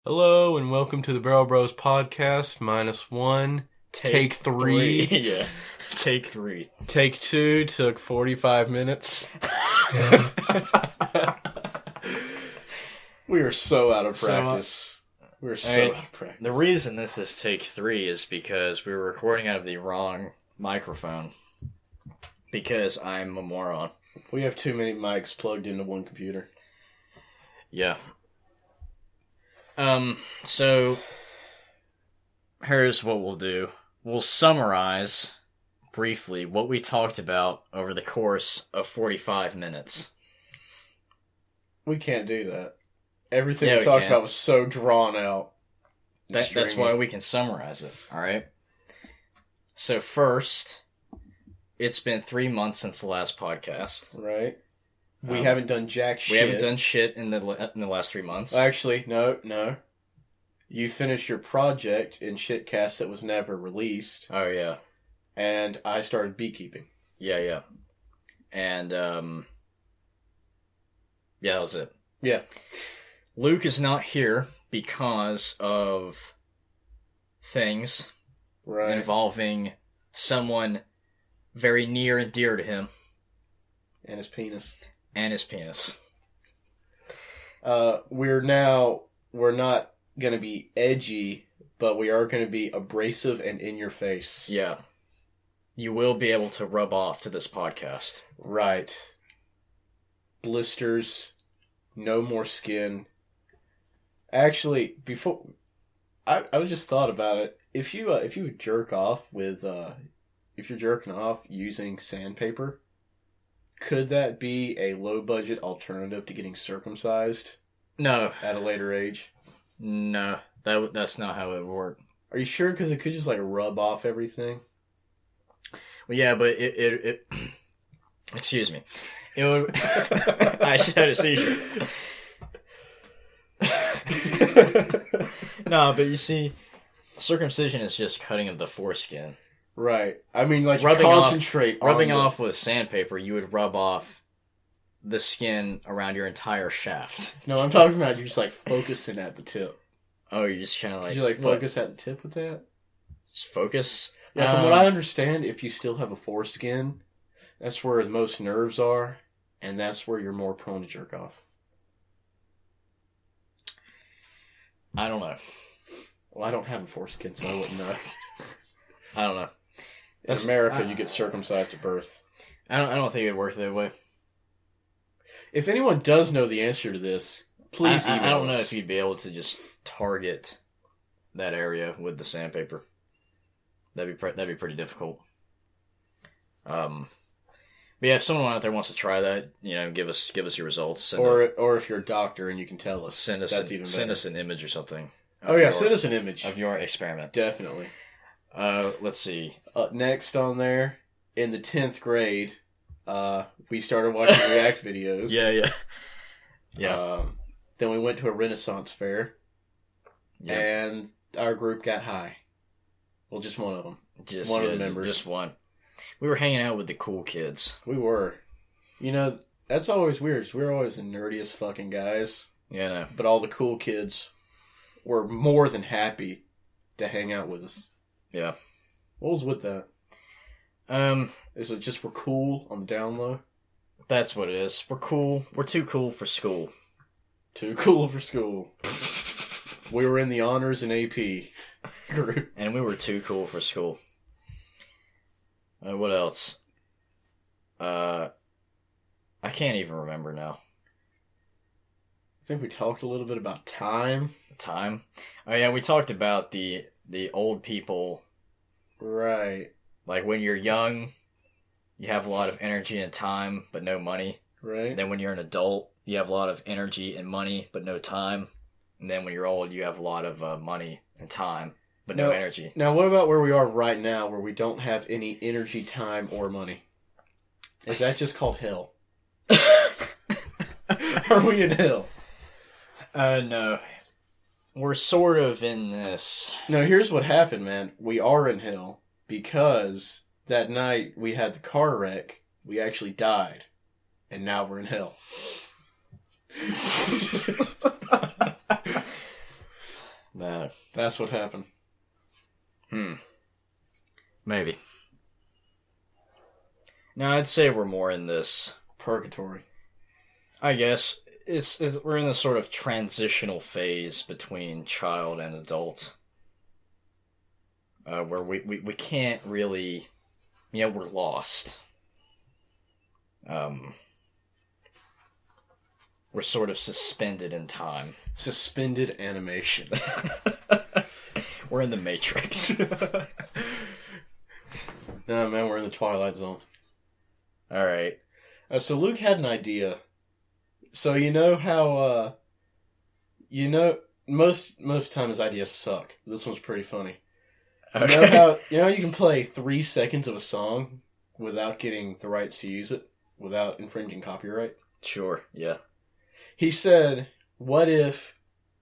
Hello and welcome to the Barrel Bros podcast. -1. Take three. Yeah. Take 3. Take 2 took 45 minutes. We are so out of practice. We're so out of practice. The reason this is take 3 is because we were recording out of the wrong microphone. Because I'm a moron. We have too many mics plugged into one computer. Yeah. So here's what we'll do. We'll summarize briefly what we talked about over the course of 45 minutes. We can't do that. Everything Yeah, we talked can. about was so drawn out. That's why we can summarize it, alright? So first, it's been 3 months since the last podcast. Right. We haven't done jack shit. We haven't done shit in the last 3 months. Actually, no. You finished your project in Shitcast that was never released, Oh, yeah. and I started beekeeping. Yeah. And, yeah, that was it. Yeah. Luke is not here because of things Right. involving someone very near and dear to him And his penis. and his penis. We're not going to be edgy, but we are going to be abrasive and in your face. Yeah. You will be able to rub off to this podcast. Right. Blisters. No more skin. Actually, before... I just thought about it. If you jerk off with... if you're jerking off using sandpaper, could that be a low-budget alternative to getting circumcised No. at a later age? No. That's not how it would work. Are you sure? Because it could just, rub off everything. Well, yeah, but it excuse me. It would... I just had a seizure. No, but you see, circumcision is just cutting of the foreskin. Right. I mean, you Rubbing concentrate on Rubbing the- off with sandpaper, you would rub off the skin around your entire shaft. No, I'm talking about you just, focusing at the tip. Oh, you're just kind of Did like... you, what? focus at the tip with that? Just focus? Yeah, from what I understand, if you still have a foreskin, that's where the most nerves are, and that's where you're more prone to jerk off. I don't know. Well, I don't have a foreskin, so I wouldn't know. I don't know. In America, you get circumcised at birth. I don't think it'd work that way. If anyone does know the answer to this, please email I don't know us. if you'd be able to just target that area with the sandpaper. That'd be pretty difficult. But yeah, if someone out there wants to try that, give us your results. Or if you're a doctor and you can tell us, send us an image or something. Send us an image of your experiment. Definitely. Let's see. Next on there, in the 10th grade, we started watching React videos. Yeah. Then we went to a Renaissance fair, Yeah. and our group got high. Well, just one of them. One of the members. Just one. We were hanging out with the cool kids. We were. That's always weird. We're always the nerdiest fucking guys, Yeah, no. but all the cool kids were more than happy to hang out with us. Yeah. What was with that? Is it just we're cool on the down low? That's what it is. We're cool. We're too cool for school. Too cool for school. We were in the honors and AP group. And we were too cool for school. What else? I can't even remember now. I think we talked a little bit about time. Time? Oh yeah, we talked about the old people. Right. Like when you're young, you have a lot of energy and time, but no money. Right. And then when you're an adult, you have a lot of energy and money, but no time. And then when you're old, you have a lot of money and time, but no energy. Now, what about where we are right now, where we don't have any energy, time, or money? Is that just called hell? Are we in hell? No. We're sort of in this. No, here's what happened, man. We are in hell because that night we had the car wreck. We actually died. And now we're in hell. Nah. That's what happened. Maybe. No, I'd say we're more in this. Purgatory. I guess we're in this sort of transitional phase between child and adult, where we can't really, we're lost. We're sort of suspended in time. Suspended animation. We're in the Matrix. No, man, we're in the Twilight Zone. All right. So Luke had an idea. So you know how, most times his ideas suck. This one's pretty funny. Okay. You know how you can play 3 seconds of a song without getting the rights to use it, without infringing copyright? Sure, yeah. He said, what if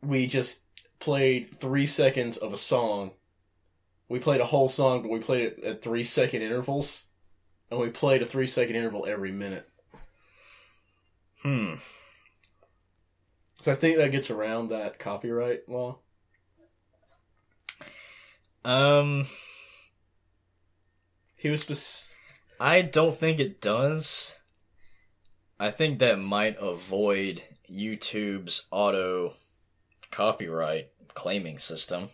we just played 3 seconds of a song? We played a whole song, but we played it at 3 second intervals. And we played a 3 second interval every minute. So I think that gets around that copyright law. He was I don't think it does. I think that might avoid YouTube's auto copyright claiming system.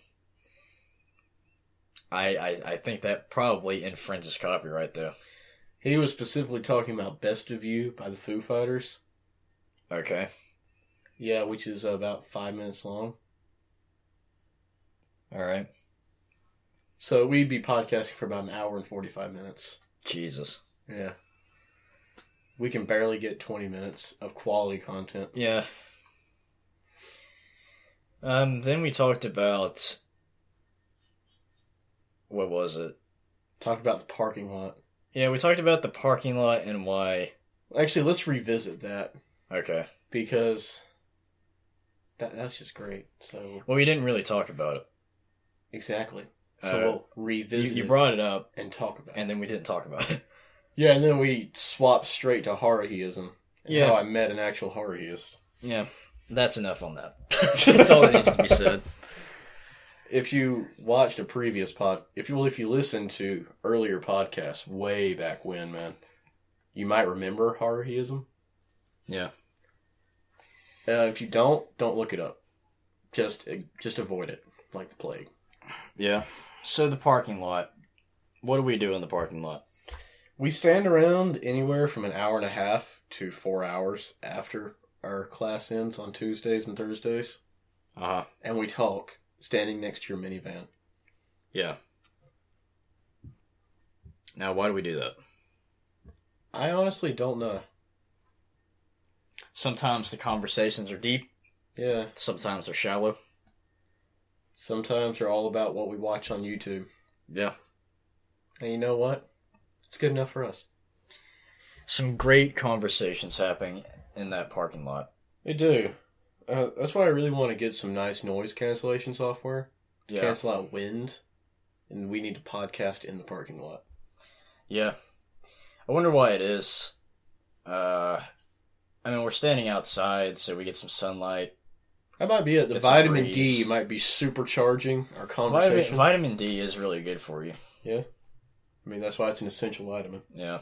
I think that probably infringes copyright, though. He was specifically talking about Best of You by the Foo Fighters. Okay. Yeah, which is about 5 minutes long. Alright. So we'd be podcasting for about an hour and 45 minutes. Jesus. Yeah. We can barely get 20 minutes of quality content. Yeah. Then we talked about... What was it? Talked about the parking lot. Yeah, we talked about the parking lot and why... Actually, let's revisit that. Okay. Because that's just great. So Well, we didn't really talk about it. exactly. So we'll revisit You brought it up, and talk about it. and then we didn't talk about it. Yeah, and then we swapped straight to Haruhiism. And Yeah. how I met an actual Haruhiist. Yeah, that's enough on that. That's all that needs to be said. If you watched a previous if you listened to earlier podcasts way back when, man, you might remember Haruhiism. Yeah. If you don't look it up. Just avoid it, like the plague. Yeah. So the parking lot. What do we do in the parking lot? We stand around anywhere from an hour and a half to 4 hours after our class ends on Tuesdays and Thursdays. Uh-huh. And we talk, standing next to your minivan. Yeah. Now, why do we do that? I honestly don't know. Sometimes the conversations are deep. Yeah. Sometimes they're shallow. Sometimes they're all about what we watch on YouTube. Yeah. And you know what? It's good enough for us. Some great conversations happening in that parking lot. They do. That's why I really want to get some nice noise cancellation software. To cancel out wind. And we need to podcast in the parking lot. Yeah. I wonder why it is. We're standing outside, so we get some sunlight. That might be it. The Get some vitamin breeze. D might be supercharging our conversation. Vitamin D is really good for you. Yeah. I mean, that's why it's an essential vitamin. Yeah.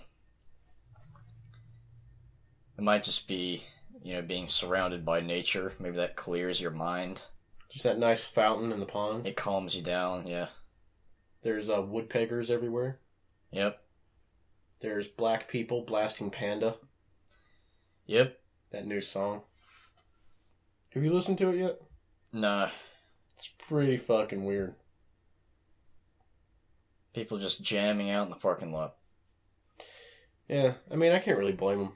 It might just be, being surrounded by nature. Maybe that clears your mind. Just that nice fountain in the pond. It calms you down, yeah. There's woodpeckers everywhere. Yep. There's black people blasting Panda. Yep. That new song. Have you listened to it yet? Nah. It's pretty fucking weird. People just jamming out in the parking lot. Yeah, I mean, I can't really blame them.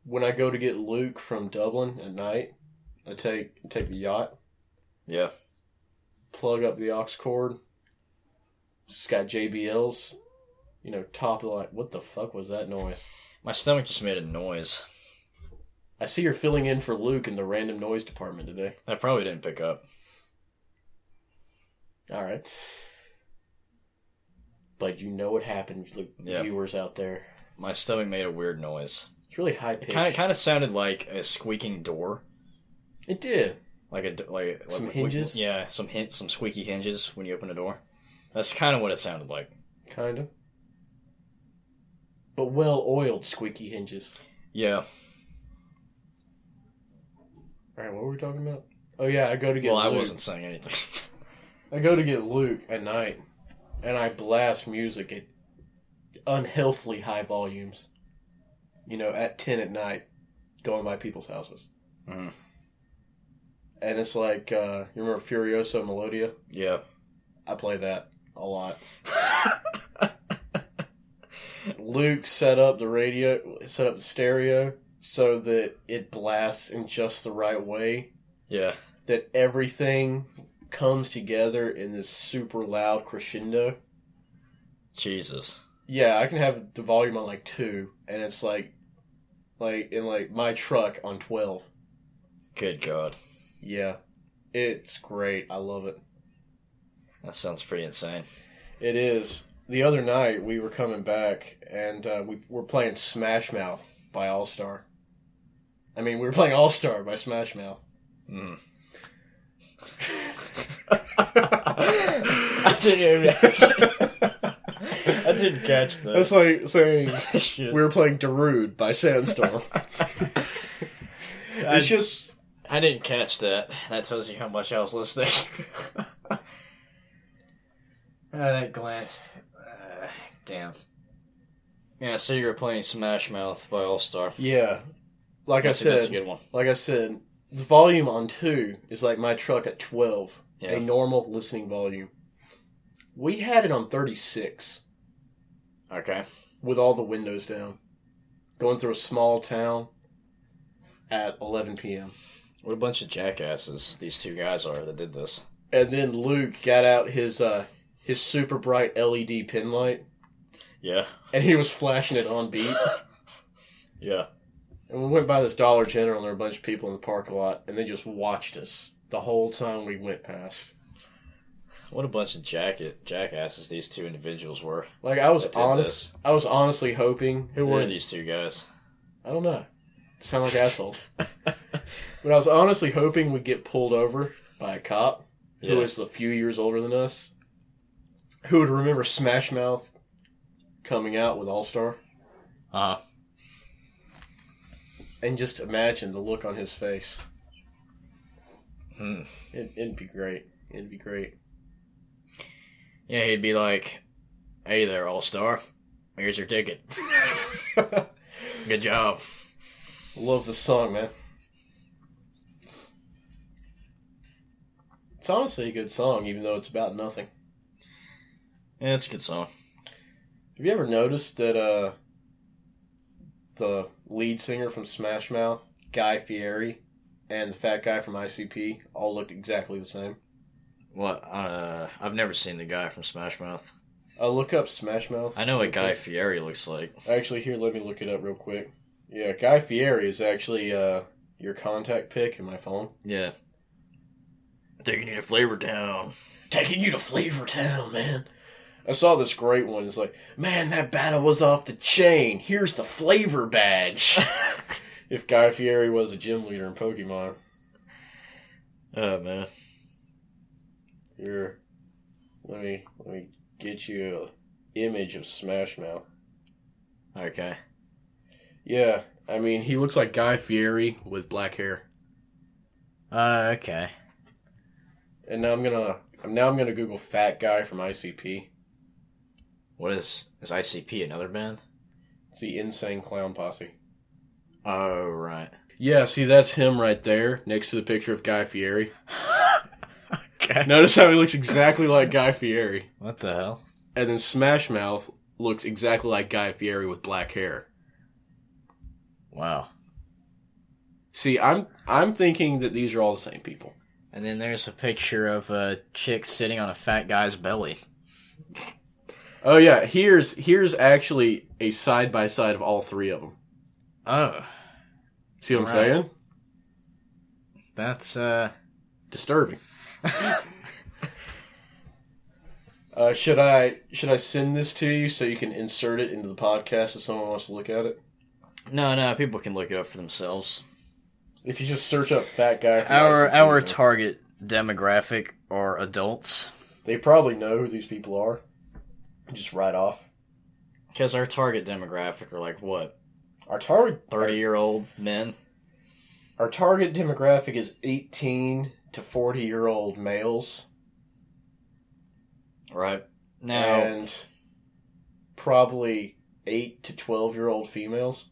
When I go to get Luke from Dublin at night, I take the yacht, Yeah. plug up the aux cord. It's got JBLs, top of the line. What the fuck was that noise? My stomach just made a noise. I see you're filling in for Luke in the random noise department today. I probably didn't pick up. Alright. But you know what happened, Yeah. viewers out there. My stomach made a weird noise. It's really high It pitched. kind of sounded like a squeaking door. It did. Some hinges? Yeah, some squeaky hinges when you open the door. That's kind of what it sounded like. Kind of. But well-oiled squeaky hinges. Yeah. Alright, what were we talking about? Oh yeah, I go to get Luke. I wasn't saying anything. I go to get Luke at night, and I blast music at unhealthily high volumes. At 10 at night, going by people's houses. Mm. And it's like, you remember Furiosa Melodia? Yeah. I play that a lot. Luke set up the stereo so that it blasts in just the right way. Yeah. That everything comes together in this super loud crescendo. Jesus. Yeah, I can have the volume on 2, and it's like in my truck on 12. Good God. Yeah. It's great. I love it. That sounds pretty insane. It is. The other night, we were coming back, and we were playing Smash Mouth by All Star. We were playing All Star by Smash Mouth. Mm. I didn't catch that. That's like saying we were playing Darude by Sandstorm. It's just... I didn't catch that. That tells you how much I was listening. That glanced. Damn. Yeah, so you were playing Smash Mouth by All Star. Yeah. That's a good one. Like I said, the volume on 2 is like my truck at 12. Yeah. A normal listening volume. We had it on 36. Okay. With all the windows down. Going through a small town at 11 p.m. What a bunch of jackasses these two guys are that did this. And then Luke got out his super bright LED pin light. Yeah. And he was flashing it on beat. Yeah. And we went by this Dollar General, and there were a bunch of people in the parking lot, and they just watched us the whole time we went past. What a bunch of jackasses these two individuals were. I was honestly hoping... Who were these two guys? I don't know. Sound like assholes. But I was honestly hoping we'd get pulled over by a cop who is a few years older than us, who would remember Smash Mouth coming out with All Star. Uh-huh. And just imagine the look on his face. Hmm. It'd be great. It'd be great. Yeah, he'd be like, "Hey there, All Star. Here's your ticket. Good job." Love the song, man. It's honestly a good song, even though it's about nothing. Yeah, it's a good song. Have you ever noticed that the lead singer from Smash Mouth, Guy Fieri, and the fat guy from ICP all looked exactly the same? What? I've never seen the guy from Smash Mouth. Look up Smash Mouth. I know what Guy Fieri looks like. Actually, here, let me look it up real quick. Yeah, Guy Fieri is actually your contact pic in my phone. Yeah. Taking you to Flavor Town. Taking you to Flavor Town, man. I saw this great one. It's like, man, that battle was off the chain. Here's the flavor badge. If Guy Fieri was a gym leader in Pokemon. Oh, man. Here, let me get you an image of Smash Mouth. Okay. Yeah, he looks like Guy Fieri with black hair. Okay. And now I'm gonna Google fat guy from ICP. What is ICP, another band? It's the Insane Clown Posse. Oh, right. Yeah, see, that's him right there, next to the picture of Guy Fieri. Okay. Notice how he looks exactly like Guy Fieri. What the hell? And then Smash Mouth looks exactly like Guy Fieri with black hair. Wow. See, I'm thinking that these are all the same people. And then there's a picture of a chick sitting on a fat guy's belly. Oh yeah, here's actually a side by side of all three of them. Oh. See what I'm saying? That's disturbing. Should I send this to you so you can insert it into the podcast if someone wants to look at it? No, people can look it up for themselves. If you just search up fat guy, from Our ICP, target demographic are adults. they probably know who these people are. Just right off. Because our target demographic are like, what? Our target 30-year-old men? Our target demographic is 18 to 40-year-old males. Right. Now, And probably 8 to 12-year-old females.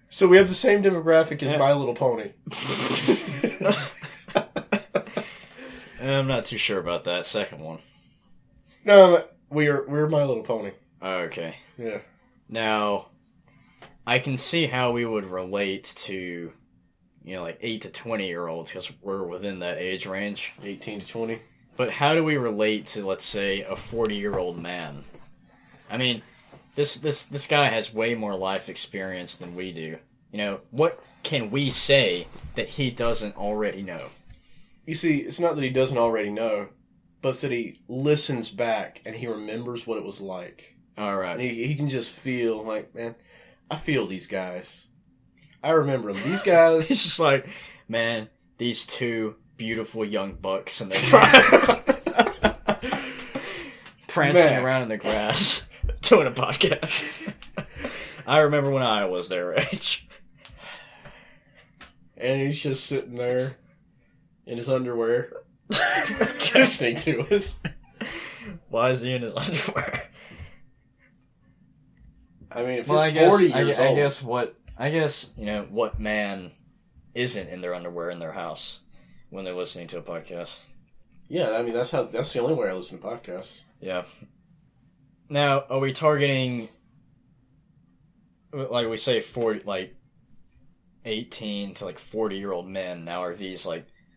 So we have the same demographic as My Little Pony. I'm not too sure about that second one. No, we're My Little Pony. Okay. Yeah. Now, I can see how we would relate to, like 8 to 20-year-olds because we're within that age range. 18 to 20. But how do we relate to, let's say, a 40-year-old man? I mean, this guy has way more life experience than we do. What can we say that he doesn't already know? You see, it's not that he doesn't already know, but it's that he listens back and he remembers what it was like. All right. And he can just feel like, man, I feel these guys. I remember them. These guys... He's just like, man, these two beautiful young bucks and they're prancing around in the grass doing a podcast. I remember when I was their age. And he's just sitting there in his underwear listening to us. Why is he in his underwear? I mean, if Well, you're 40 years old... I guess, what man isn't in their underwear in their house when they're listening to a podcast? Yeah, I mean, that's the only way I listen to podcasts. Yeah. Now, are we targeting, like we say, 18 to 40-year-old men? Now, are these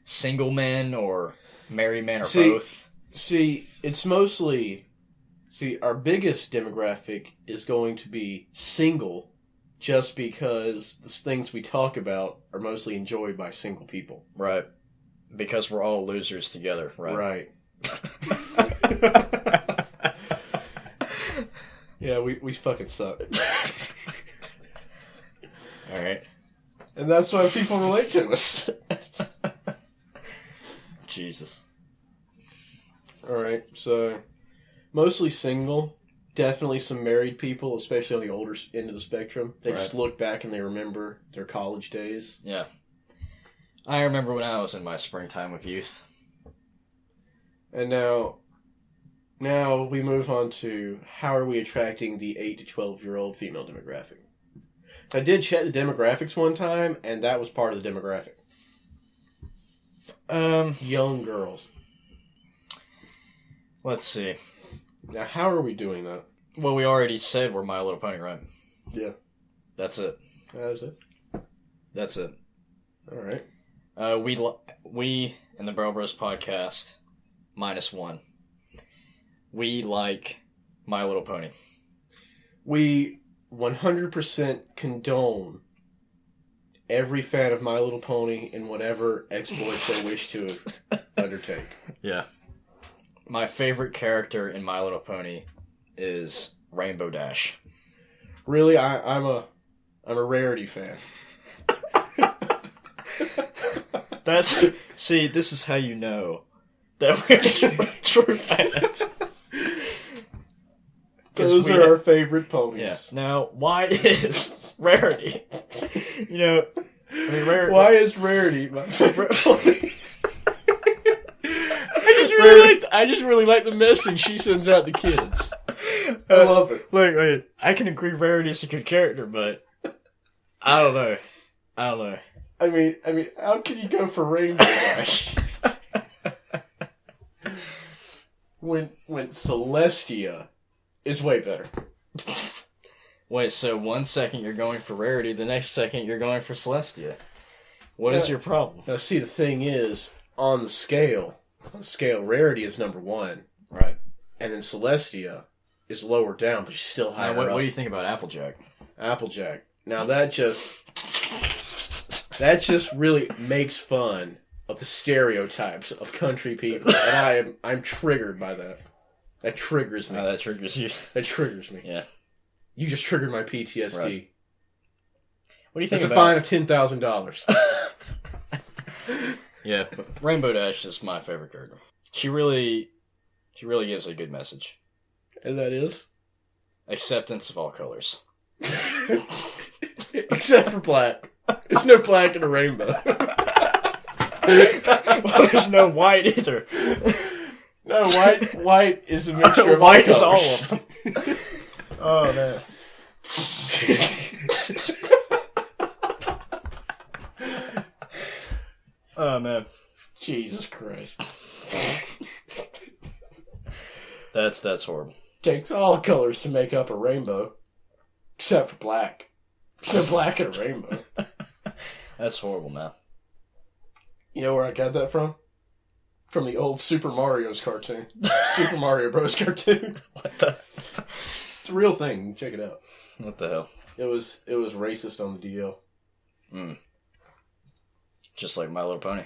single men or married men or both? See, it's mostly... See, our biggest demographic is going to be single, just because the things we talk about are mostly enjoyed by single people. Right. Because we're all losers together, right? Right. Yeah, we fucking suck. Alright. And that's why people relate to us. Jesus. Alright, so... Mostly single. Definitely some married people, especially on the older end of the spectrum. They just look back and they remember their college days. Yeah. I remember when I was in my springtime of youth. And now we move on to how are we attracting the 8 to 12-year-old female demographic. I did check the demographics one time, and that was part of the demographic. Young girls. Let's see. Now, how are we doing that? Well, we already said we're My Little Pony, right? Yeah. That's it. That's it. That's it. All right. We in the Barrel Bros podcast, -1. We like My Little Pony. We 100% condone every fan of My Little Pony in whatever exploits they wish to undertake. Yeah. My favorite character in My Little Pony is Rainbow Dash. Really, I'm a Rarity fan. See, this is how you know that we're true fans. Those are our favorite ponies. Yeah. Now, why is Rarity? Rarity. Why is Rarity my favorite pony? I just really like the message she sends out to kids. I love it. Wait. I can agree Rarity's a good character, but I don't know. I mean, how can you go for Rainbow Dash when Celestia is way better? Wait, so 1 second you're going for Rarity, the next second you're going for Celestia. What is your problem? Now, see, the thing is, on the scale, Rarity is number 1. Right. And then Celestia is lower down, but she's still higher up. What do you think about Applejack? Applejack. Now, that just really makes fun of the stereotypes of country people, and I'm triggered by that. That triggers me. That triggers you. That triggers me. Yeah. You just triggered my PTSD. Right. What do you think That's about... a fine of $10,000. Yeah, but Rainbow Dash is my favorite character. She really gives a good message. And that is? Acceptance of all colors. Except for black. There's no black in a rainbow. Well, there's no white either. No, white is a mixture of white all is all of them. Oh, man. Oh, man. Jesus Christ. That's horrible. Takes all colors to make up a rainbow. Except for black. There's no black in a rainbow. That's horrible, man. You know where I got that from? From the old Super Mario's cartoon. Super Mario Bros. Cartoon. What the? It's a real thing. Check it out. What the hell? It was racist on the DL. Just like My Little Pony.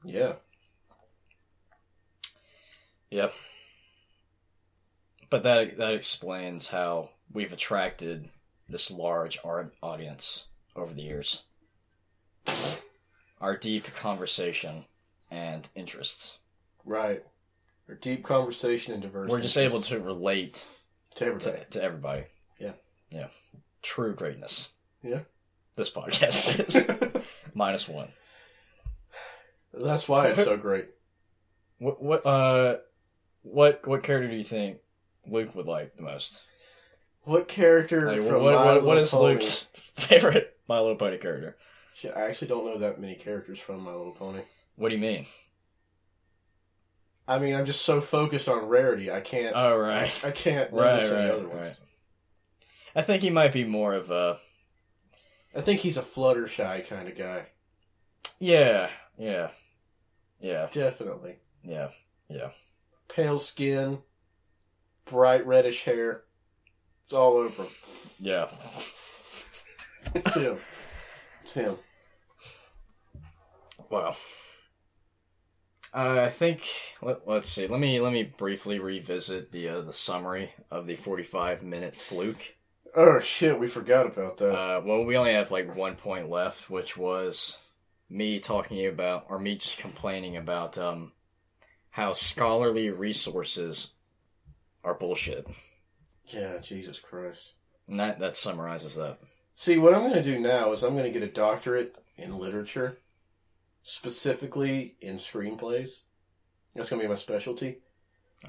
Yeah. Yep. But that explains how we've attracted this large art audience over the years. Our deep conversation and interests. Right. Our deep conversation and diversity. We're just able to relate to everybody. To everybody. Yeah. Yeah. True greatness. Yeah. This podcast is. -1. That's why it's so great. What character do you think Luke would like the most? What character Like, from what is Pony? Luke's favorite My Little Pony character? Shit, I actually don't know that many characters from My Little Pony. What do you mean? I mean, I'm just so focused on rarity, I can't. Oh, right. I can't notice any other ones. Right. I think he might be more of a... I think he's a Fluttershy kind of guy. Yeah. Definitely. Yeah. Pale skin, bright reddish hair. It's all over him. Yeah. It's him. It's him. Wow. I think let's see. Let me briefly revisit the summary of the 45-minute fluke. Oh shit, we forgot about that. Well, we only have like 1 point left, which was me talking about, or me just complaining about how scholarly resources are bullshit. Yeah, Jesus Christ. And that summarizes that. See, what I'm going to do now is I'm going to get a doctorate in literature, specifically in screenplays. That's going to be my specialty.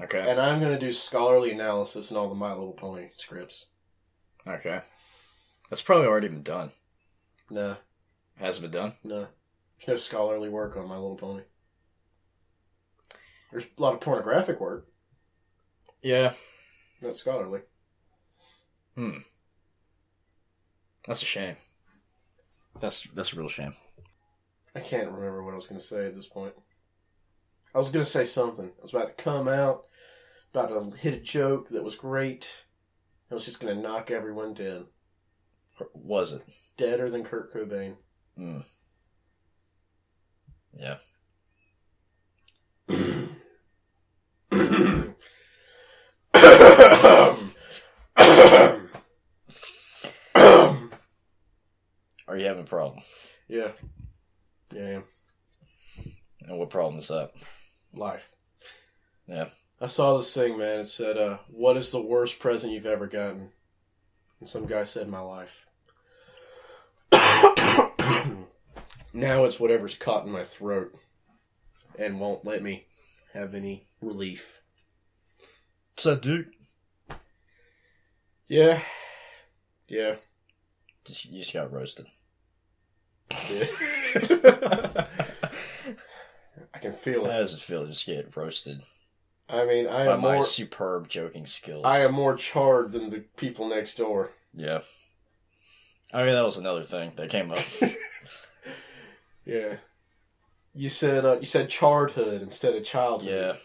Okay. And I'm going to do scholarly analysis in all the My Little Pony scripts. Okay. That's probably already been done. Nah. Hasn't been done? No. There's no scholarly work on My Little Pony. There's a lot of pornographic work. Yeah. Not scholarly. That's a shame. That's a real shame. I can't remember what I was going to say at this point. I was going to say something. I was about to come out, about to hit a joke that was great. I was just going to knock everyone dead. Was it? Deader than Kurt Cobain. Yeah. Are you having a problem? Yeah. Yeah, I am. And what problem is that? Life. Yeah. I saw this thing, man. It said, what is the worst present you've ever gotten? And some guy said, my life. Now it's whatever's caught in my throat and won't let me have any relief. What's that, dude? Yeah. Yeah. You just got roasted. Yeah. I can feel How it. does it feel to just get roasted I mean, I by am my more superb joking skills? I am more charred than the people next door. Yeah. I mean, that was another thing that came up. Yeah. You said childhood instead of childhood. Yeah.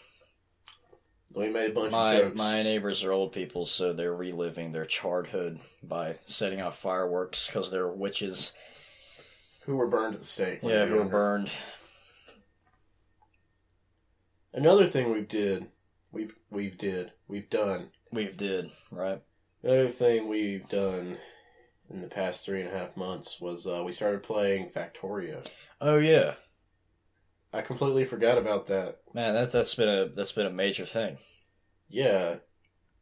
We made a bunch of jokes. My neighbors are old people, so they're reliving their childhood by setting off fireworks because they're witches. Who were burned at the stake. when they Yeah, who were younger. burned. Another thing we've done. We did, right? Another thing we've done in the past 3.5 months was we started playing Factorio. Oh yeah, I completely forgot about that. man, that's been a major thing. Yeah.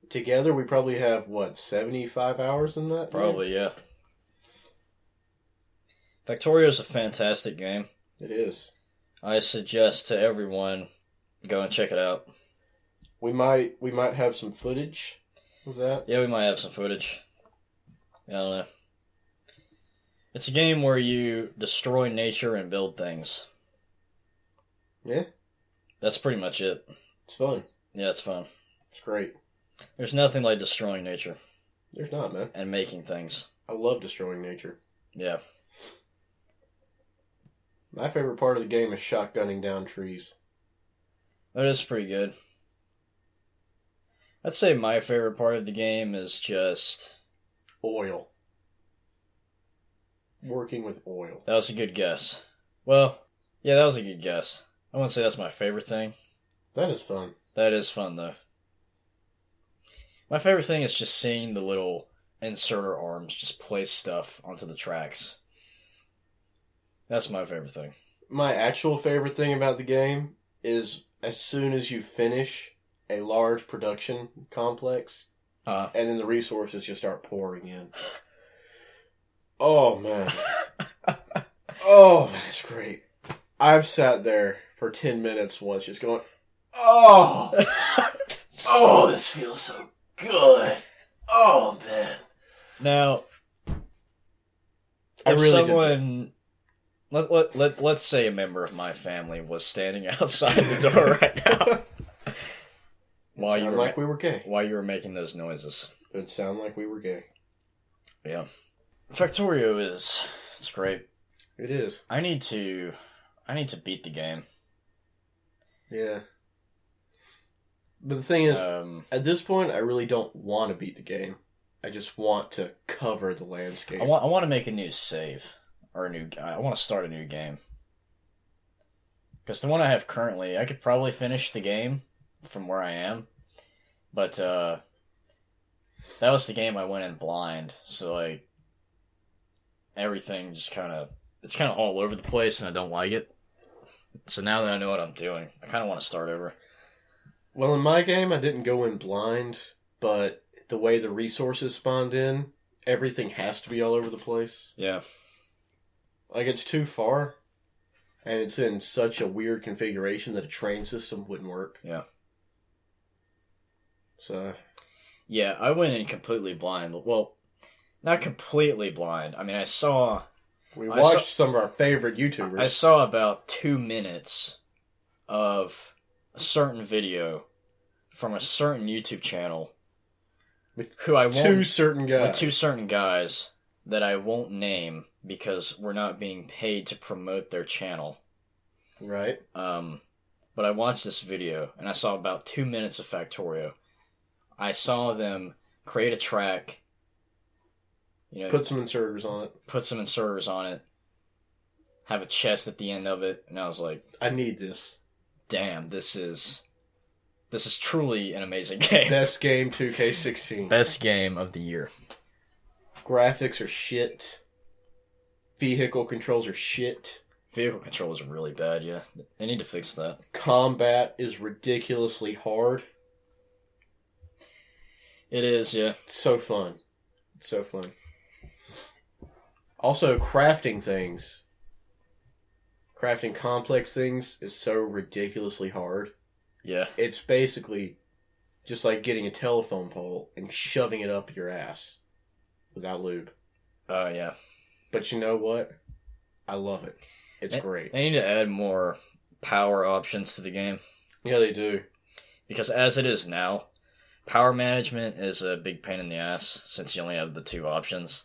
Together we probably have, 75 hours in that? Probably, yeah. Factorio is a fantastic game. It is. I suggest to everyone go and check it out. We might have some footage of that. Yeah, we might have some footage. I don't know. It's a game where you destroy nature and build things. Yeah. That's pretty much it. It's fun. Yeah, it's fun. It's great. There's nothing like destroying nature There's not, man. and making things. I love destroying nature. Yeah. My favorite part of the game is shotgunning down trees. That is pretty good. I'd say my favorite part of the game is just... Oil. Working with oil. That was a good guess. Well, yeah, that was a good guess. I wouldn't say that's my favorite thing. That is fun. That is fun, though. My favorite thing is just seeing the little inserter arms just place stuff onto the tracks. That's my favorite thing. My actual favorite thing about the game is as soon as you finish a large production complex, and then the resources just start pouring in. Oh, man. Oh, that's great. I've sat there for 10 minutes once just going, oh, oh, this feels so good. Oh, man. Now, I if really did someone, let's say a member of my family was standing outside the door right now, while you sound were like we were gay. while you were making those noises. It would sound like we were gay. Yeah, Factorio it's great. It is. I need to beat the game. Yeah. But the thing is, Um, at this point, I really don't want to beat the game. I just want to cover the landscape. I want to make a new save or I want to start a new game because the one I have currently, I could probably finish the game from where I am, but that was the game I went in blind, so like everything just it's kind of all over the place, and I don't like it. So now that I know what I'm doing, I kind of want to start over. Well, in my game, I didn't go in blind, but the way the resources spawned in, everything has to be all over the place. Yeah. Like, it's too far, and it's in such a weird configuration that a train system wouldn't work. Yeah. So... Yeah, I went in completely blind. Well, not completely blind. I mean, We watched some of our favorite YouTubers. I saw about 2 minutes of a certain video from a certain YouTube channel who I won't... Two certain guys. With two certain guys that I won't name because we're not being paid to promote their channel. Right. But I watched this video, and I saw about 2 minutes of Factorio. I saw them create a track, put some inserters on it, have a chest at the end of it, and I was like, I need this. Damn, this is truly an amazing game. Best game 2K16. Best game of the year. Graphics are shit. Vehicle controls are shit. Vehicle controls are really bad, yeah. They need to fix that. Combat is ridiculously hard. It is, yeah. It's so fun. It's so fun. Also, crafting things. Crafting complex things is so ridiculously hard. Yeah. It's basically just like getting a telephone pole and shoving it up your ass without lube. Yeah. But you know what? I love it. It's great. They need to add more power options to the game. Yeah, they do. Because as it is now, power management is a big pain in the ass since you only have the two options.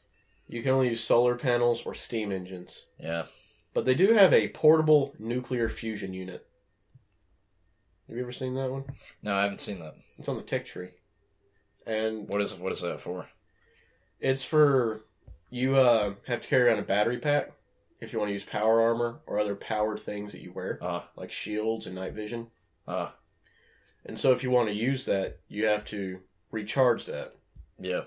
You can only use solar panels or steam engines. Yeah. But they do have a portable nuclear fusion unit. Have you ever seen that one? No, I haven't seen that. It's on the tech tree. And what is that for? It's for you have to carry around a battery pack if you want to use power armor or other powered things that you wear, like shields and night vision. And so if you want to use that, you have to recharge that. Yeah.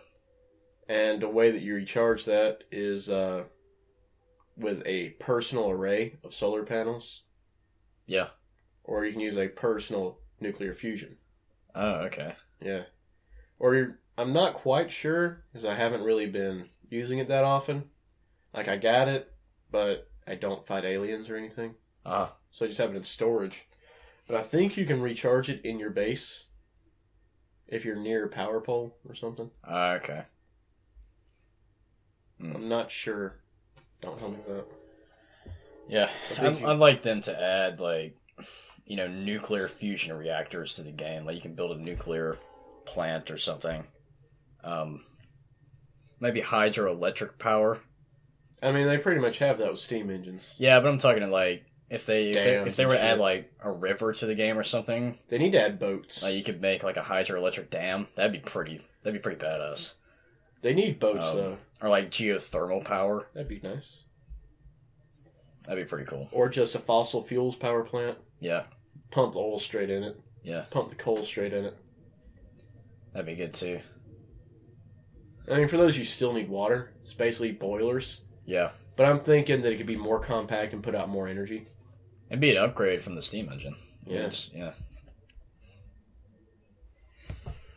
And the way that you recharge that is with a personal array of solar panels. Yeah. Or you can use a personal nuclear fusion. Oh, okay. Yeah. I'm not quite sure, because I haven't really been using it that often. Like, I got it, but I don't fight aliens or anything. Ah. So I just have it in storage. But I think you can recharge it in your base if you're near a power pole or something. Okay. I'm not sure. Don't help me with that. Yeah. I'd like them to add, like, nuclear fusion reactors to the game. Like, you can build a nuclear plant or something. Maybe hydroelectric power. I mean, they pretty much have that with steam engines. Yeah, but I'm talking like if they Dams were and to add shit. like a river to the game or something, They need to add boats. like you could make like a hydroelectric dam. That'd be pretty badass. They need boats, though. Or like geothermal power. That'd be nice. That'd be pretty cool. Or just a fossil fuels power plant. Yeah. Pump the oil straight in it. Yeah. Pump the coal straight in it. That'd be good too. I mean, for those, you still need water. It's basically boilers. Yeah. But I'm thinking that it could be more compact and put out more energy. It'd be an upgrade from the steam engine. Yeah. Yeah.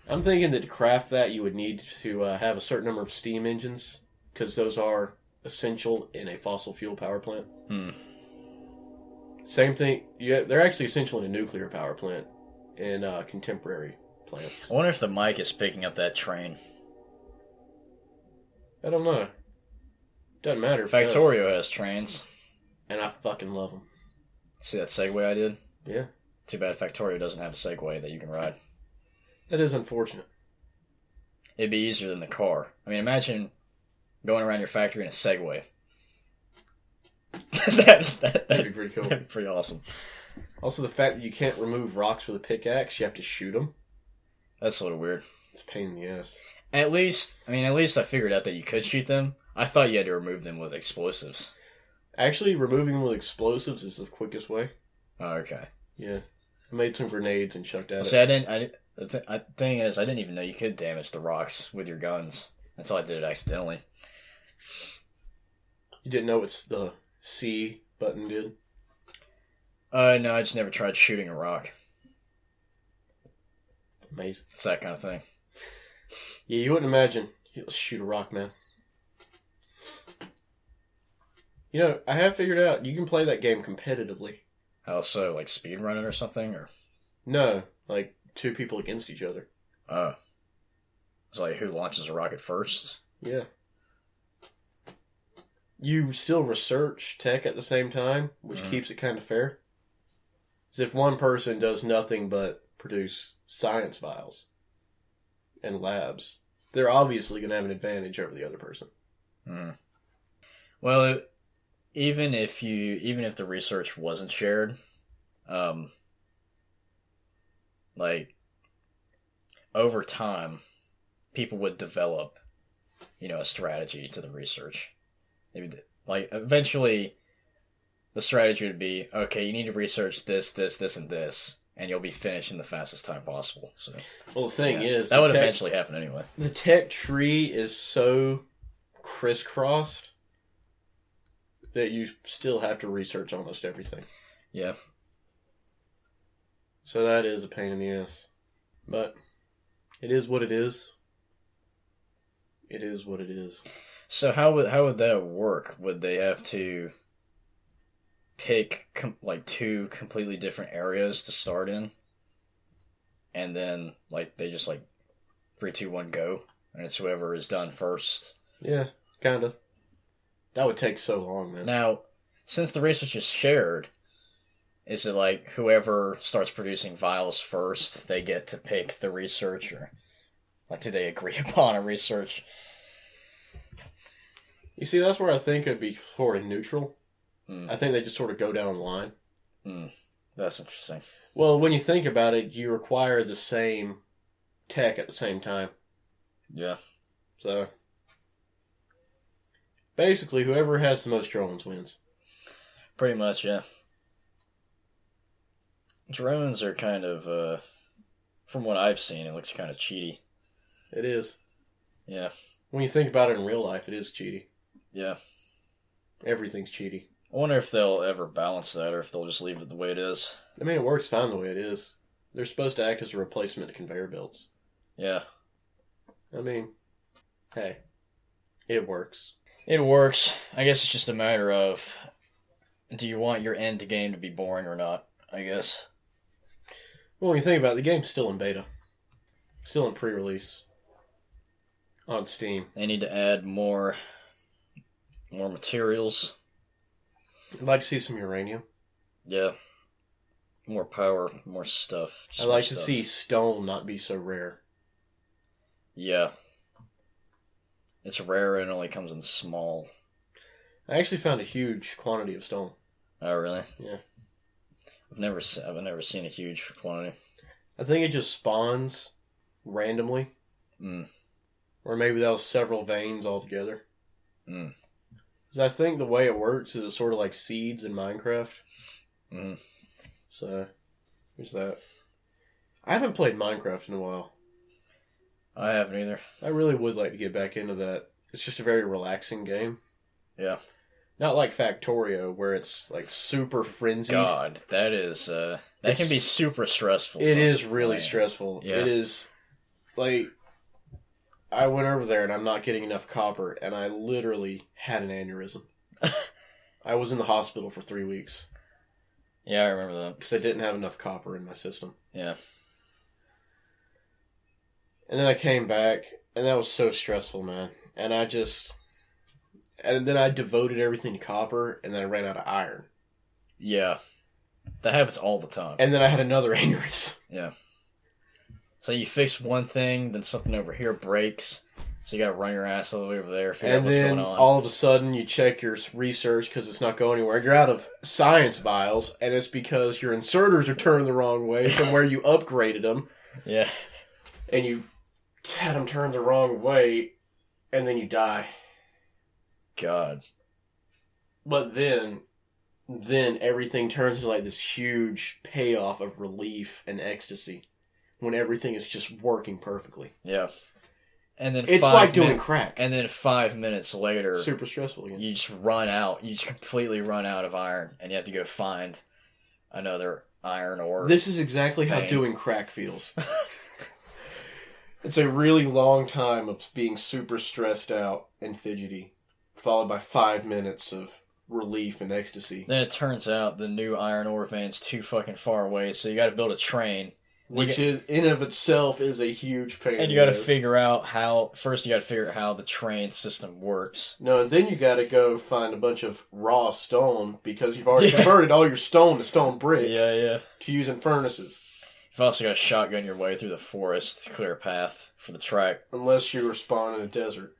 I'm thinking that to craft that, you would need to have a certain number of steam engines, because those are essential in a fossil fuel power plant. Same thing. Yeah, they're actually essential in a nuclear power plant in contemporary plants. I wonder if the mic is picking up that train. I don't know. Doesn't matter if it does. Factorio has trains. And I fucking love them. See that Segway I did? Yeah. Too bad Factorio doesn't have a Segway that you can ride. That is unfortunate. It'd be easier than the car. I mean, imagine going around your factory in a Segway. That'd be pretty cool. That'd be pretty awesome. Also, the fact that you can't remove rocks with a pickaxe, you have to shoot them. That's a little weird. It's a pain in the ass. At least I figured out that you could shoot them. I thought you had to remove them with explosives. Actually, removing them with explosives is the quickest way. Oh, okay. Yeah. I made some grenades and chucked at See, it. the thing is, I didn't even know you could damage the rocks with your guns. Until I did it accidentally. You didn't know it's the C button did? No, I just never tried shooting a rock. Amazing. It's that kind of thing. Yeah, you wouldn't imagine. Let's shoot a rock, man. You know, I have figured out you can play that game competitively. How so? Like speedrunning or something? Or No, like two people against each other. oh, it's like who launches a rocket first? Yeah. You still research tech at the same time, which keeps it kind of fair. As if one person does nothing but produce science files and labs, they're obviously going to have an advantage over the other person. Well, even if the research wasn't shared, like over time, people would develop, a strategy to the research. Maybe like eventually, the strategy would be okay. You need to research this, this, this, and this, and you'll be finished in the fastest time possible. So, Well, the thing is, that would eventually happen anyway. The tech tree is so crisscrossed that you still have to research almost everything. Yeah. So that is a pain in the ass. But it is what it is. It is what it is. So how would that work? Would they have to pick two completely different areas to start in, and then they just 3, 2, 1, go, and it's whoever is done first? Yeah, kind of. That would take so long, man. Now, since the research is shared, is it whoever starts producing vials first, they get to pick the research, or do they agree upon a research? You see, that's where I think it'd be sort of neutral. Mm. I think they just sort of go down the line. That's interesting. Well, when you think about it, you require the same tech at the same time. Yeah. So, basically, whoever has the most drones wins. Pretty much, yeah. Drones are kind of, from what I've seen, it looks kind of cheaty. It is. Yeah. When you think about it in real life, it is cheaty. Yeah. Everything's cheaty. I wonder if they'll ever balance that or if they'll just leave it the way it is. I mean, it works fine the way it is. They're supposed to act as a replacement to conveyor belts. Yeah. I mean, hey, it works. It works. I guess it's just a matter of, do you want your end game to be boring or not, I guess. Well, when you think about it, the game's still in beta. Still in pre-release. On Steam. They need to add more materials. I'd like to see some uranium. Yeah. More power, more stuff. I'd like to see stone not be so rare. Yeah. It's rare and it only comes in small. I actually found a huge quantity of stone. Oh, really? Yeah. I've never seen a huge quantity. I think it just spawns randomly. Mm. Or maybe that was several veins all together. Mm. Because I think the way it works is it's sort of like seeds in Minecraft. Mm. So, there's that. I haven't played Minecraft in a while. I haven't either. I really would like to get back into that. It's just a very relaxing game. Yeah. Not like Factorio, where it's like super frenzied. God, that is that can be super stressful. It is really stressful. Yeah. It is like I went over there and I'm not getting enough copper, and I literally had an aneurysm. I was in the hospital for 3 weeks. Yeah, I remember that. Because I didn't have enough copper in my system. Yeah. And then I came back, and that was so stressful, man. And then I devoted everything to copper, and then I ran out of iron. Yeah. That happens all the time. And then I had another aneurysm. Yeah. So you fix one thing, then something over here breaks. So you gotta run your ass all the way over there, figure out what's going on. All of a sudden, you check your research because it's not going anywhere. You're out of science vials, and it's because your inserters are turned the wrong way from where you upgraded them. Yeah. And you had them turned the wrong way, and then you die. God. But then everything turns into like this huge payoff of relief and ecstasy when everything is just working perfectly. Yeah. And then it's like doing crack. And then 5 minutes later, super stressful again. You just run out. You just completely run out of iron, and you have to go find another iron ore. This is exactly how doing crack feels. It's a really long time of being super stressed out and fidgety, followed by 5 minutes of relief and ecstasy. Then it turns out the new iron ore vein's too fucking far away, so you got to build a train. Which is, in of itself, is a huge pain. And you got to figure out how the train system works. No, and then you got to go find a bunch of raw stone because you've already converted all your stone to stone brick. Yeah. To use in furnaces. You've also got to shotgun your way through the forest to clear a path for the track. Unless you respawn in a desert.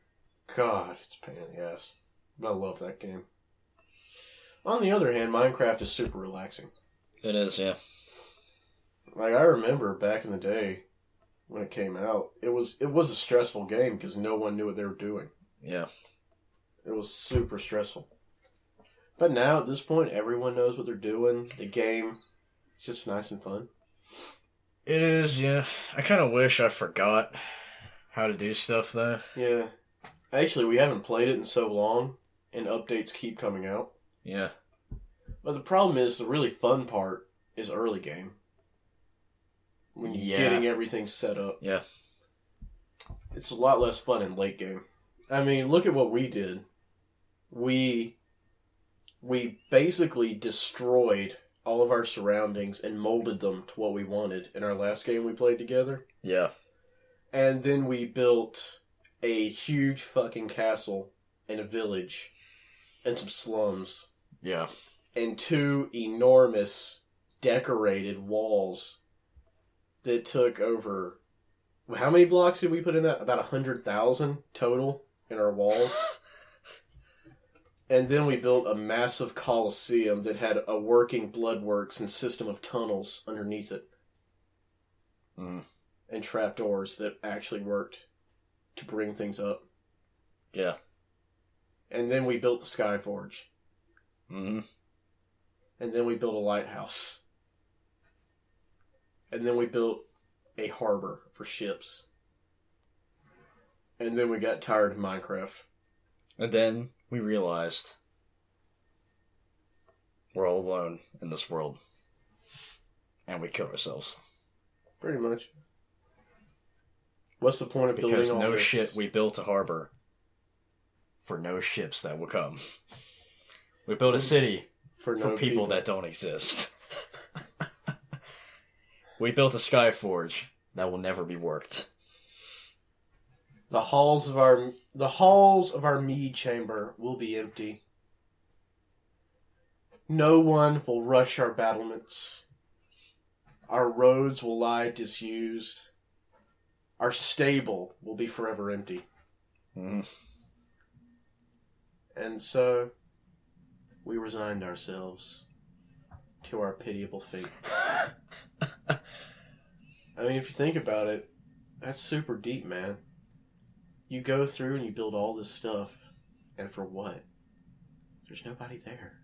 God, it's a pain in the ass. But I love that game. On the other hand, Minecraft is super relaxing. It is, yeah. Like, I remember back in the day when it came out, it was a stressful game because no one knew what they were doing. Yeah. It was super stressful. But now, at this point, everyone knows what they're doing. The game, it's just nice and fun. It is, yeah. I kind of wish I forgot how to do stuff, though. Yeah. Actually, we haven't played it in so long, and updates keep coming out. Yeah. But the problem is, the really fun part is early game. When you're getting everything set up. Yeah. It's a lot less fun in late game. I mean, look at what we did. We basically destroyed all of our surroundings and molded them to what we wanted in our last game we played together. Yeah. And then we built a huge fucking castle and a village and some slums. Yeah. And 2 enormous decorated walls that took over... How many blocks did we put in that? About 100,000 total in our walls. And then we built a massive coliseum that had a working bloodworks and system of tunnels underneath it. Mm. And trapdoors that actually worked to bring things up. Yeah. And then we built the Skyforge. Mm-hmm. And then we built a lighthouse. And then we built a harbor for ships. And then we got tired of Minecraft. And then we realized we're all alone in this world. And we kill ourselves. Pretty much. What's the point of building all this? Because we built a harbor for no ships that will come. We built a city for people that don't exist. We built a Skyforge that will never be worked. The halls of our mead chamber will be empty. No one will rush our battlements. Our roads will lie disused. Our stable will be forever empty. Mm. And so, we resigned ourselves to our pitiable fate. I mean, if you think about it, that's super deep, man. You go through and you build all this stuff, and for what? There's nobody there.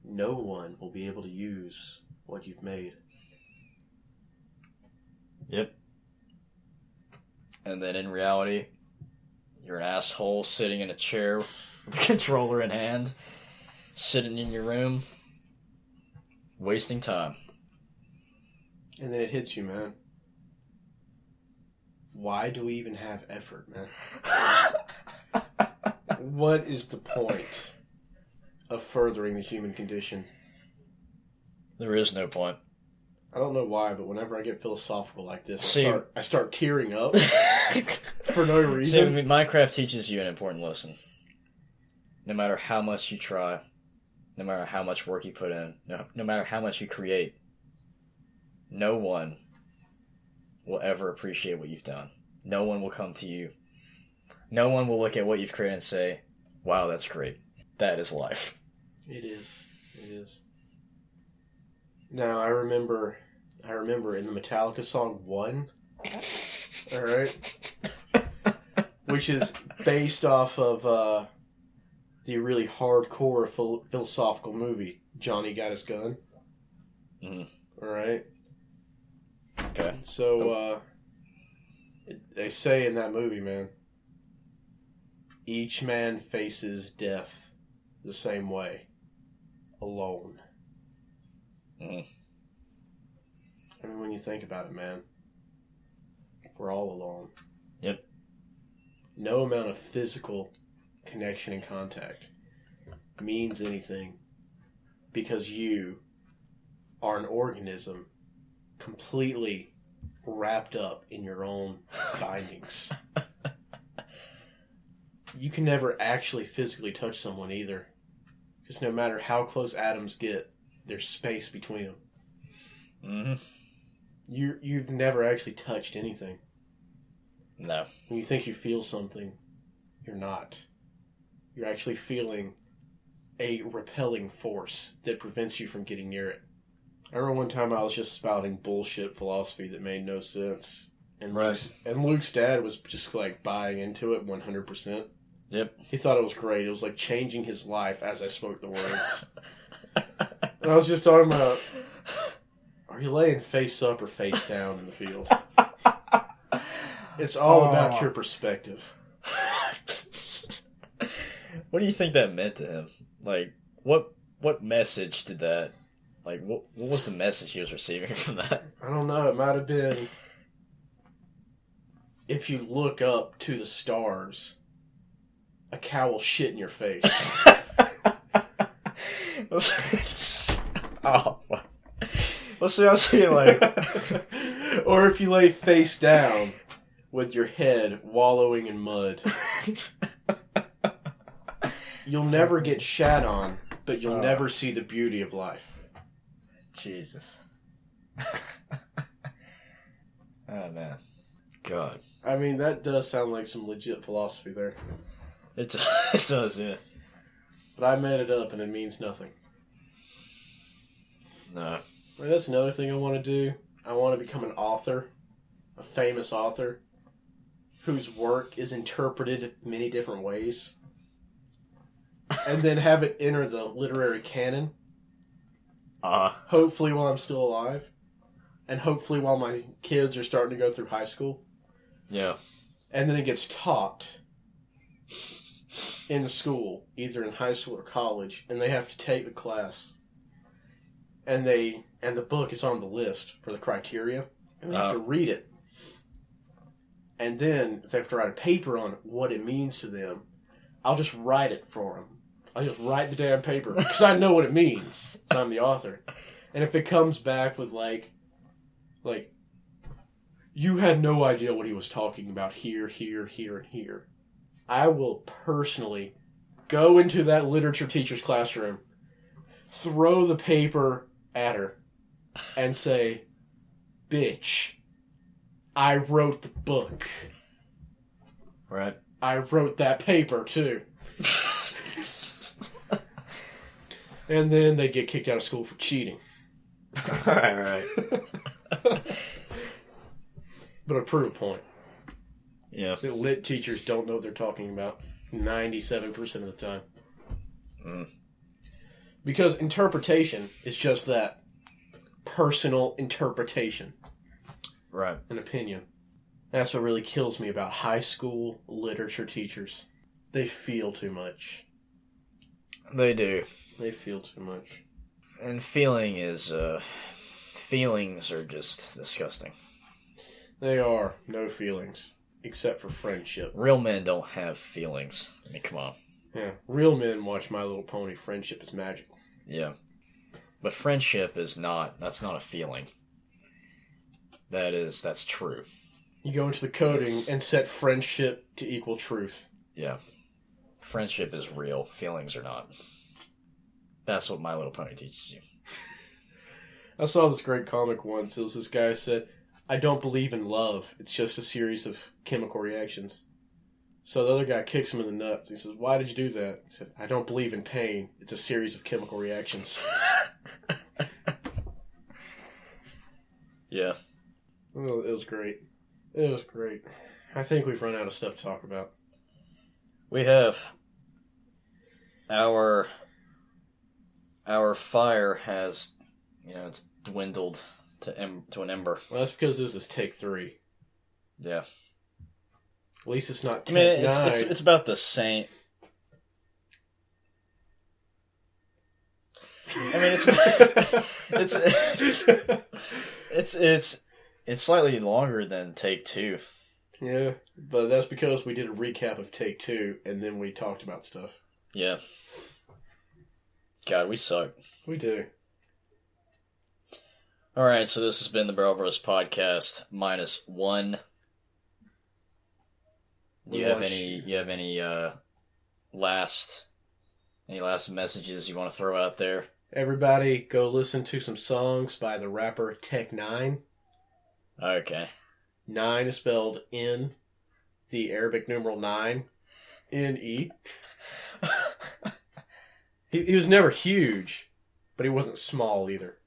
No one will be able to use what you've made. Yep. And then in reality, you're an asshole sitting in a chair with a controller in hand, sitting in your room, wasting time. And then it hits you, man. Why do we even have effort, man? What is the point of furthering the human condition? There is no point. I don't know why, but whenever I get philosophical like this, I start tearing up for no reason. See, Minecraft teaches you an important lesson. No matter how much you try, no matter how much work you put in, no matter how much you create, no one will ever appreciate what you've done. No one will come to you. No one will look at what you've created and say, wow, that's great. That is life. It is. It is. Now, I remember in the Metallica song 1, alright? Which is based off of the really hardcore philosophical movie, Johnny Got His Gun. Mm-hmm. Alright? Okay. So, they say in that movie, man, each man faces death the same way, alone. Mm. I mean, when you think about it, man, we're all alone. Yep. No amount of physical connection and contact means anything because you are an organism completely wrapped up in your own bindings. You can never actually physically touch someone either, because no matter how close atoms get, there's space between them. Mm-hmm. You've never actually touched anything. No. When you think you feel something, you're not. You're actually feeling a repelling force that prevents you from getting near it. I remember one time I was just spouting bullshit philosophy that made no sense. And Luke's dad was just like buying into it 100%. Yep. He thought it was great. It was like changing his life as I spoke the words. And I was just talking about, are you laying face up or face down in the field? It's all about your perspective. What do you think that meant to him? Like, what message did that... Like, what was the message he was receiving from that? I don't know. It might have been, if you look up to the stars, a cow will shit in your face. Oh, well, see, I was thinking, like... Or if you lay face down with your head wallowing in mud. You'll never get shat on, but you'll never see the beauty of life. Jesus. Oh, man. God. I mean, that does sound like some legit philosophy there. It does, yeah. But I made it up and it means nothing. No. Well, that's another thing I want to do. I want to become an author. A famous author. Whose work is interpreted many different ways. And then have it enter the literary canon. Hopefully while I'm still alive. And hopefully while my kids are starting to go through high school. Yeah. and then it gets taught in the school, either in high school or college, and they have to take the class, and the book is on the list for the criteria, and they have to read it, and then if they have to write a paper on what it means to them, I'll just write it for them. I'll just write the damn paper because I know what it means. So I'm the author, and if it comes back with like you had no idea what he was talking about here, here, here, and here, I will personally go into that literature teacher's classroom, throw the paper at her, and say, "Bitch, I wrote the book. Right. I wrote that paper, too." And then they get kicked out of school for cheating. Right. But I prove a point. Yeah. The lit teachers don't know what they're talking about 97% of the time. Mm. Because interpretation is just that. Personal interpretation. Right. An opinion. That's what really kills me about high school literature teachers. They feel too much. They do. They feel too much. And feelings are just disgusting. They are. No feelings. Except for friendship. Real men don't have feelings. I mean, come on. Yeah. Real men watch My Little Pony. Friendship is magic. Yeah. But friendship that's not a feeling. That's true. You go into the coding and set friendship to equal truth. Yeah. Friendship is real. Feelings are not. That's what My Little Pony teaches you. I saw this great comic once. It was this guy said, "I don't believe in love. It's just a series of chemical reactions." So the other guy kicks him in the nuts. He says, "Why did you do that?" He said, "I don't believe in pain. It's a series of chemical reactions." Yeah. Well, it was great. It was great. I think we've run out of stuff to talk about. We have. Our fire has, it's dwindled to an ember. Well, that's because this is take 3. Yeah. At least it's not I mean, take 9. it's about the same. I mean, it's slightly longer than take 2. Yeah, but that's because we did a recap of take 2, and then we talked about stuff. Yeah. God, we suck. We do. All right, so this has been the Barrel Bros podcast -1. Do you have any last messages you want to throw out there? Everybody, go listen to some songs by the rapper Tech-9. Okay. 9 is spelled in the Arabic numeral 9. N-E. He was never huge, but he wasn't small either.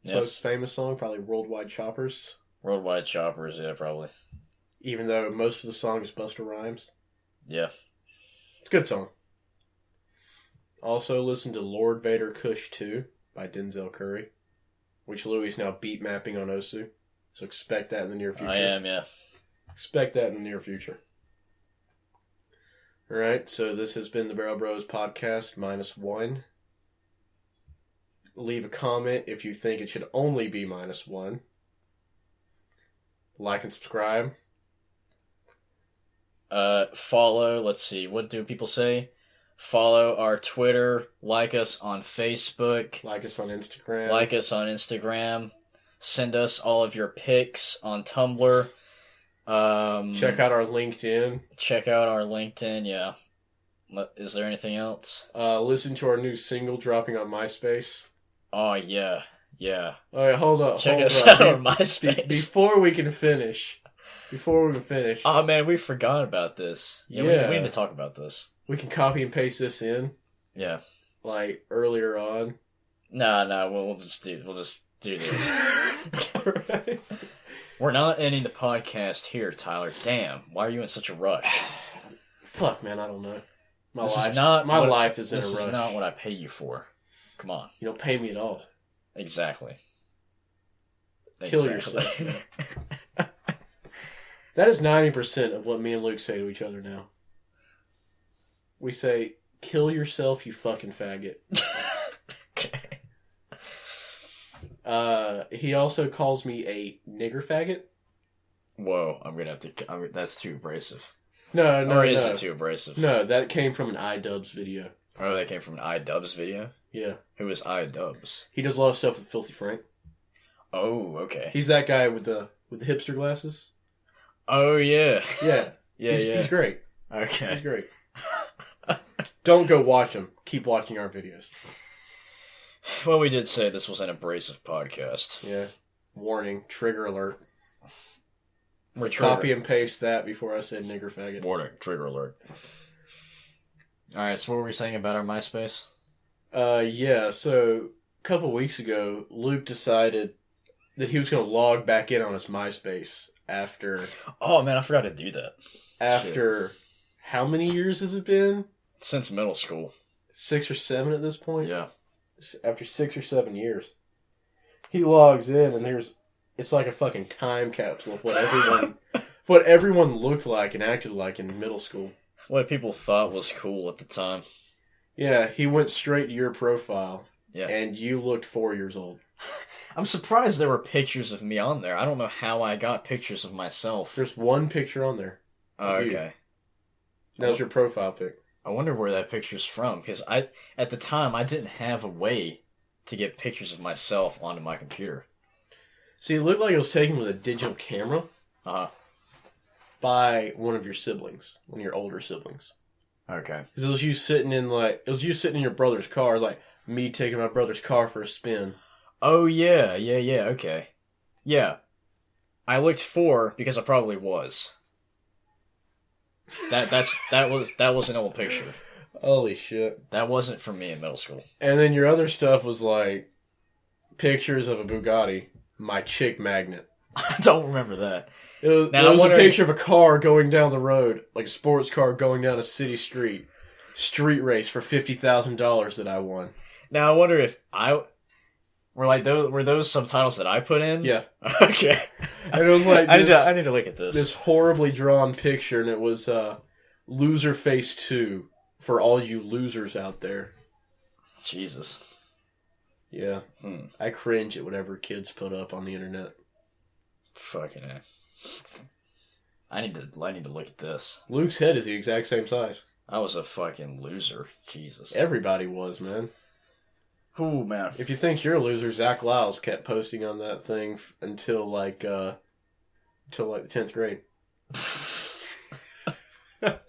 So Yep. his famous song, probably Worldwide Choppers. Worldwide Choppers, yeah, probably. Even though most of the song is Busta Rhymes. Yeah. It's a good song. Also listen to Lord Vader Kush 2 by Denzel Curry, which Louis is now beat mapping on Osu. So expect that in the near future. I am, yeah. Expect that in the near future. Alright, so this has been the Barrel Bros podcast -1. Leave a comment if you think it should only be -1. Like and subscribe. Follow, let's see, what do people say? Follow our Twitter, like us on Facebook, Like us on Instagram. like us on Instagram, send us all of your pics on Tumblr. Check out our LinkedIn. Check out our LinkedIn, yeah. Is there anything else? Listen to our new single dropping on MySpace. Oh, yeah. Yeah. Alright, hold up. Check hold us up. out on MySpace. Before we can finish. Oh, man, we forgot about this. Yeah. We need to talk about this. We can copy and paste this in. Yeah. Like, earlier on. No, we'll just do this. Alright. We're not ending the podcast here, Tyler. Damn, why are you in such a rush? Fuck, man, I don't know. My This life is not my what- life is in a This rush. is not what I pay you for. Come on. You don't pay me at all. Exactly. Kill yourself, man. That is 90% of what me and Luke say to each other now. We say, kill yourself, you fucking faggot. Okay. He also calls me a nigger faggot. Whoa, I'm gonna have to. That's too abrasive. No, Or is it too abrasive? No, that came from an iDubbbz video. Oh, that came from an iDubbbz video? Yeah. Who is iDubbbz? He does a lot of stuff with Filthy Frank. Oh, okay. He's that guy with the hipster glasses. Oh, yeah. Yeah. Yeah, He's great. Okay. He's great. Don't go watch him. Keep watching our videos. Well, we did say this was an abrasive podcast. Yeah. Warning. Trigger alert. We're Copy and paste that before I said nigger faggot. Warning. Trigger alert. Alright, so what were we saying about our MySpace? Yeah, so a couple weeks ago, Luke decided that he was going to log back in on his MySpace after... Oh, man, I forgot to do that. After... How many years has it been? Since middle school. 6 or 7 at this point? Yeah. After 6 or 7 years. He logs in and it's like a fucking time capsule of what everyone looked like and acted like in middle school. What people thought was cool at the time. Yeah, he went straight to your profile. Yeah. And you looked 4 years old. I'm surprised there were pictures of me on there. I don't know how I got pictures of myself. There's one picture on there. Oh, okay. That was your profile pic. I wonder where that picture's from, because at the time, I didn't have a way to get pictures of myself onto my computer. See, it looked like it was taken with a digital camera by one of your siblings, one of your older siblings. Okay. Because it was you sitting in your brother's car, like me taking my brother's car for a spin. Oh, yeah, okay. Yeah. I looked 4 because I probably was. That was an old picture. Holy shit. That wasn't from me in middle school. And then your other stuff was like pictures of a Bugatti, my chick magnet. I don't remember that. It was a picture of a car going down the road, like a sports car going down a city street race for $50,000 that I won. Now I wonder if were those subtitles that I put in? Yeah. Okay. And it was like I need to look at this. This horribly drawn picture, and it was Loser Face 2 for all you losers out there. Jesus. Yeah. I cringe at whatever kids put up on the internet. Fucking A. I need to look at this. Luke's head is the exact same size. I was a fucking loser. Jesus. Everybody was, man. Oh, man. If you think you're a loser, Zach Lyles kept posting on that thing until the 10th grade. That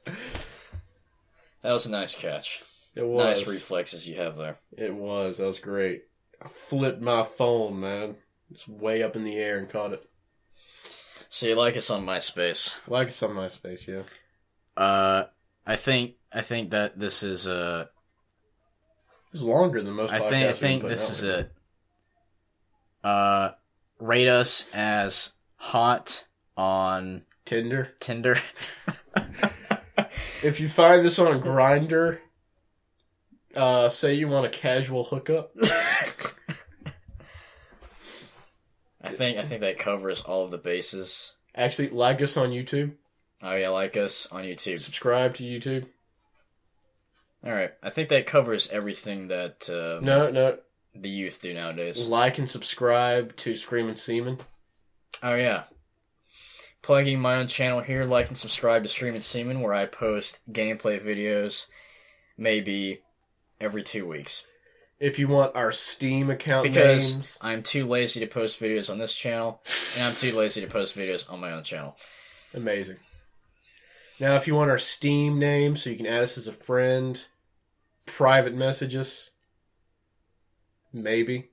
was a nice catch. It was. Nice reflexes you have there. It was. That was great. I flipped my phone, man. Just way up in the air and caught it. So you like us on MySpace? Like it's on MySpace, yeah. I think that this is It's longer than most podcasts. I think this is it. Rate us as hot on Tinder. If you find this on Grindr, say you want a casual hookup. I think that covers all of the bases. Actually, like us on YouTube. Oh yeah, like us on YouTube. Subscribe to YouTube. All right, I think that covers everything that No. the youth do nowadays. Like and subscribe to Screamin' Seaman. Oh yeah. Plugging my own channel here, like and subscribe to Screamin' Seaman, where I post gameplay videos maybe every 2 weeks. If you want our Steam account because names. I'm too lazy to post videos on this channel, and I'm too lazy to post videos on my own channel. Amazing. Now, if you want our Steam name, so you can add us as a friend, private messages, maybe.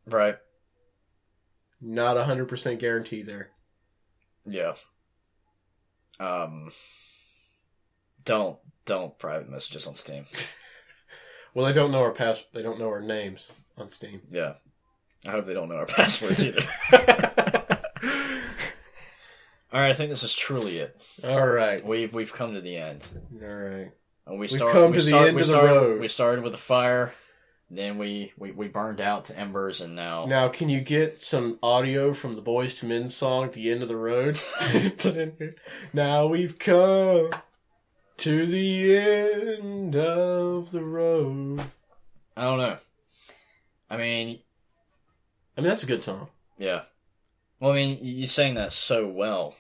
Right. Not 100% guarantee there. Yeah. Don't private messages on Steam. Well, they don't know they don't know our names on Steam. Yeah. I hope they don't know our passwords either. Alright, I think this is truly it. Alright. We've come to the end. Alright. And We've come to the end of the road. We started with a fire. then we burned out to embers, and now Now, can you get some audio from the Boys to Men song at the end of the road? Put in here. Now we've come to the end of the road. I don't know. I mean, that's a good song. yeah. Well, I mean, you sang that so well.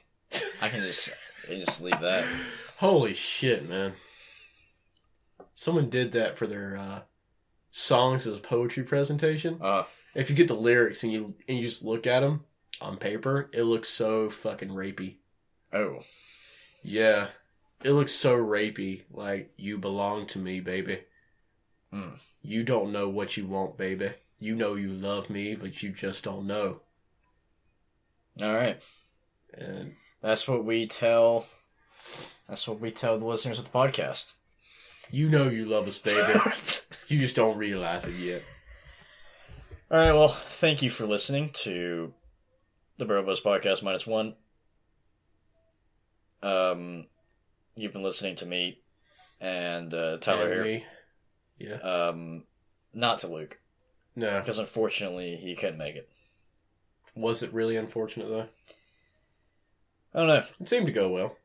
I can just leave that. Holy shit, man. Someone did that for their songs as a poetry presentation. If you get the lyrics and you just look at them on paper, it looks so fucking rapey. Oh. Yeah. It looks so rapey. Like, you belong to me, baby. You don't know what you want, baby. You know you love me, but you just don't know. All right. And that's what we tell the listeners of the podcast. you know you love us, baby. You just don't realize it yet. All right, well, thank you for listening to the Bro Buzz Podcast -1. You've been listening to me and Tyler And here. me. Yeah. Not to Luke, No. because unfortunately he couldn't make it. Was it really unfortunate, though? I don't know. It seemed to go well.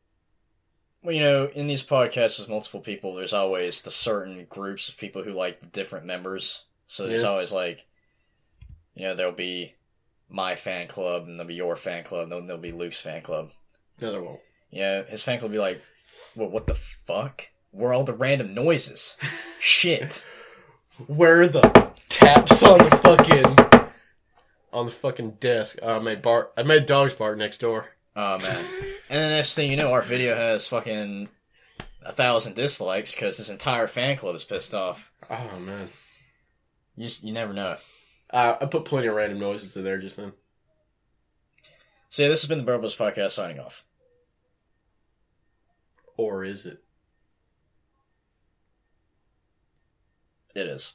Well, in these podcasts with multiple people, there's always the certain groups of people who like the different members. So there's always like, there'll be my fan club, and there'll be your fan club, and there'll be Luke's fan club. No, there won't. His fan club will be like, well, what the fuck? Where are all the random noises? Shit. Where are the taps on the fucking desk? I made dogs bark next door. Oh, man. And the next thing you know, our video has fucking 1,000 dislikes because this entire fan club is pissed off. Oh, man. You never know. I put plenty of random noises in there just then. So yeah, this has been the Bro Buzz Podcast signing off. Or is it? It is.